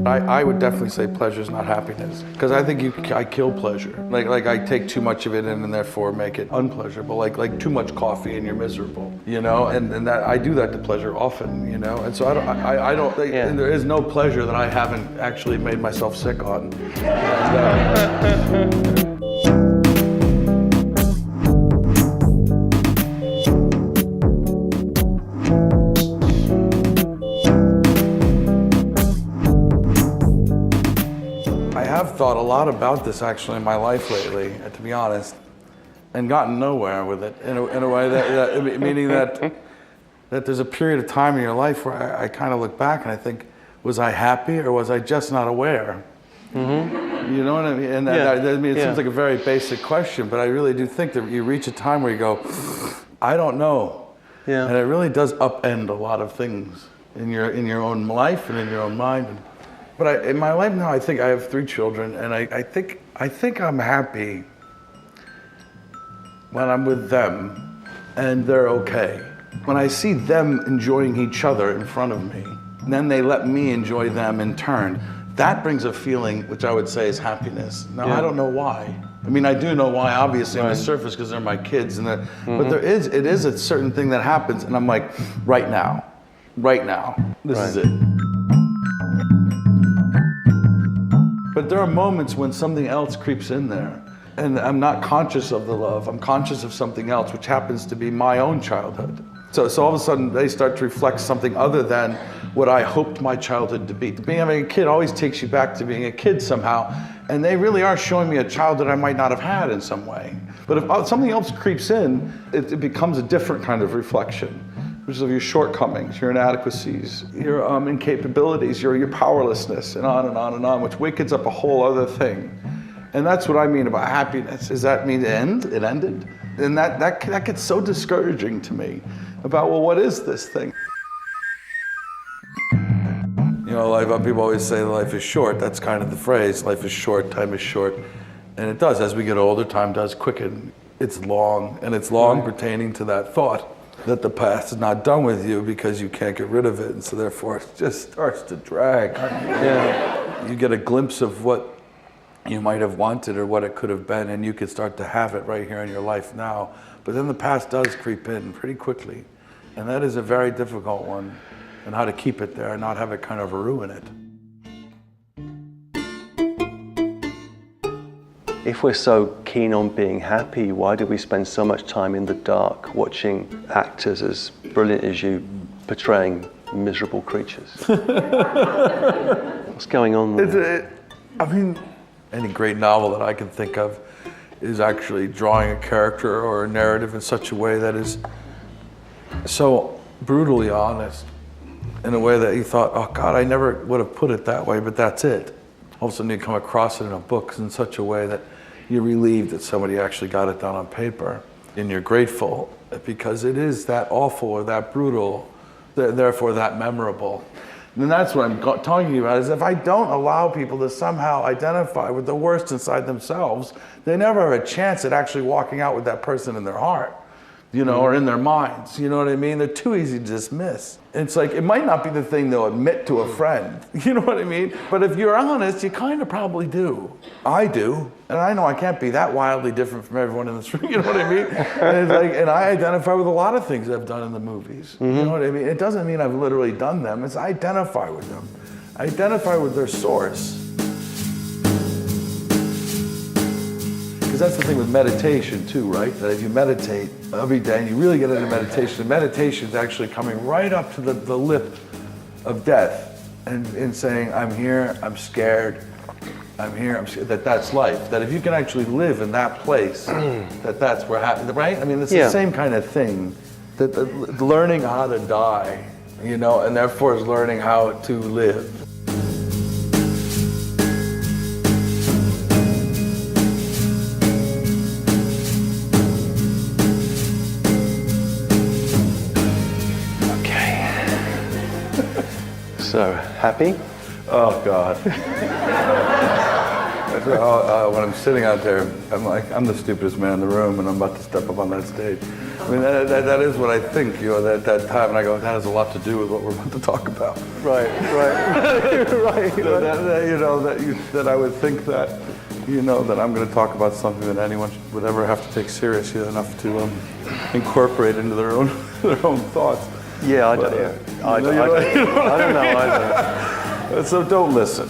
I would definitely say pleasure is not happiness, because I think I kill pleasure. Like I take too much of it in and therefore make it unpleasurable. Like too much coffee and you're miserable, you know. And that I do that to pleasure often, you know. And so I don't think there is no pleasure that I haven't actually made myself sick on. I've thought a lot about this actually in my life lately, to be honest, and gotten nowhere with it in a way that meaning that there's a period of time in your life where I kind of look back and I think, was I happy or was I just not aware? Mm-hmm. You know what I mean? And it seems like a very basic question, but I really do think that you reach a time where you go, I don't know. Yeah. And it really does upend a lot of things in your own life and in your own mind. But in my life now, I think I have 3 children, and I think I'm happy when I'm with them and they're okay. When I see them enjoying each other in front of me, and then they let me enjoy them in turn, that brings a feeling which I would say is happiness. Now, I don't know why. I mean, I do know why, obviously, on the surface, because they're my kids, but it is a certain thing that happens, and I'm like, right now, this is it. But there are moments when something else creeps in there, and I'm not conscious of the love. I'm conscious of something else, which happens to be my own childhood. So all of a sudden, they start to reflect something other than what I hoped my childhood to be. Having a kid always takes you back to being a kid somehow, and they really are showing me a childhood I might not have had in some way. But if something else creeps in, it becomes a different kind of reflection. Which is of your shortcomings, your inadequacies, your incapabilities, your powerlessness, and on and on and on, which wakens up a whole other thing. And that's what I mean about happiness. Does that mean it ended? And that gets so discouraging to me about, well, what is this thing? You know, people always say life is short. That's kind of the phrase. Life is short, time is short. And it does. As we get older, time does quicken. It's long, and it's long pertaining to that thought that the past is not done with you because you can't get rid of it, and so therefore it just starts to drag. Yeah. You get a glimpse of what you might have wanted or what it could have been, and you can start to have it right here in your life now. But then the past does creep in pretty quickly, and that is a very difficult one, and how to keep it there and not have it kind of ruin it. If we're so keen on being happy, why do we spend so much time in the dark watching actors as brilliant as you portraying miserable creatures? What's going on there? I mean, any great novel that I can think of is actually drawing a character or a narrative in such a way that is so brutally honest, in a way that you thought, oh God, I never would have put it that way, but that's it. All of a sudden you come across it in a book in such a way that you're relieved that somebody actually got it down on paper, and you're grateful because it is that awful or that brutal, therefore that memorable. And that's what I'm talking about, is if I don't allow people to somehow identify with the worst inside themselves, they never have a chance at actually walking out with that person in their heart, you know, or in their minds, you know what I mean? They're too easy to dismiss. It's like, it might not be the thing they'll admit to a friend, you know what I mean? But if you're honest, you kind of probably do. I do, and I know I can't be that wildly different from everyone in this room, you know what I mean? And it's like, and I identify with a lot of things I've done in the movies, you know what I mean? It doesn't mean I've literally done them, it's I identify with them. I identify with their source. Because that's the thing with meditation too, right? That if you meditate every day and you really get into meditation, meditation is actually coming right up to the lip of death and saying, I'm here, I'm scared, I'm here, I'm scared, that's life. That if you can actually live in that place, that's where right? I mean, it's the same kind of thing. That learning how to die, you know, and therefore is learning how to live. So, happy? Oh God. when I'm sitting out there, I'm like, I'm the stupidest man in the room, and I'm about to step up on that stage. I mean, that is what I think, that time, and I go, that has a lot to do with what we're about to talk about. Right. That I would think that, that I'm going to talk about something that anyone would ever have to take seriously enough to incorporate into their own thoughts. Yeah, I don't know either. So don't listen.